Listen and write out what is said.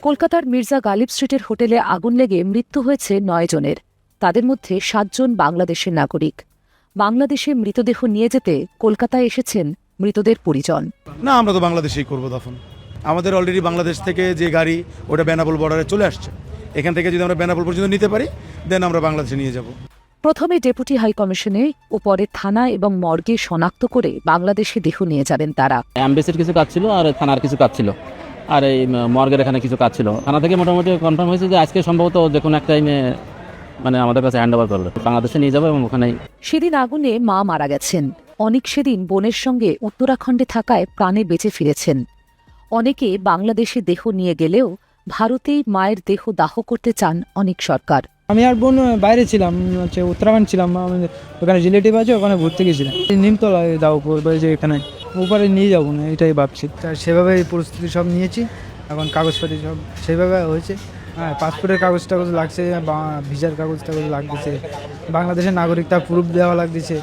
কলকাতার মির্জা গালিব স্ট্রিটের হোটেলে আগুন লেগে মৃত্যু হয়েছে 9 জনের। তাদের মধ্যে 7 জন বাংলাদেশের নাগরিক। বাংলাদেশে মৃতদেহ নিয়ে যেতে কলকাতায় এসেছেন মৃতদের পরিজন। না, আমরা তো বাংলাদেশেই করবো দাফন। আমাদের অলরেডি বাংলাদেশ থেকে যে গাড়ি ওটা বেনাপোল বর্ডারে চলে আসছে। এখান থেকে যদি আমরা বেনাপোল পর্যন্ত নিতে পারি দেন আমরা বাংলাদেশে নিয়ে যাব। প্রথমে ডেপুটি হাই কমিশনে ও পরে থানা এবং মর্গে শনাক্ত করে বাংলাদেশে দেহ নিয়ে যাবেন তারা। অ্যাম্বাসির কিছু কাজ ছিল আর থানার কিছু কাজ ছিল, আর এই মর্গের এখানে কিছু কাজ ছিল। থানা থেকে মোটামুটি কনফার্ম হয়েছে যে আজকে সম্ভবত যে কোনো এক টাইমে আমাদের কাছে হ্যান্ড ওভার করবে, বাংলাদেশে নিয়ে যাবো এবং ওখানেই। সেদিন আগুনে মা মারা গেছেন। অনেক সেদিন বোনের সঙ্গে উত্তরাখণ্ডে থাকায় প্রাণে বেঁচে ফিরেছেন। অনেকে বাংলাদেশে দেহ নিয়ে গেলেও ভারতেই মায়ের দেহ দাহ করতে চান অনেক সরকার। আমি আর বোন বাইরে ছিলাম, উত্তরাখণ্ড ছিলাম, ওখানে রিলেটিভ আছে, ওখানে ঘুরতে গেছিলাম। নিমতলায় দাও করবে যে এখানে উপরে নিয়ে যাবো না, এটাই ভাবছি। সেভাবে এই পরিস্থিতি সব নিয়েছি। এখন কাগজপাতি সব সেইভাবে হয়েছে। হ্যাঁ, পাসপোর্টের কাগজ টাগজ লাগছে, ভিসার কাগজ টাগজ লাগতেছে, বাংলাদেশের নাগরিকতা প্রুফ দেওয়া লাগতেছে।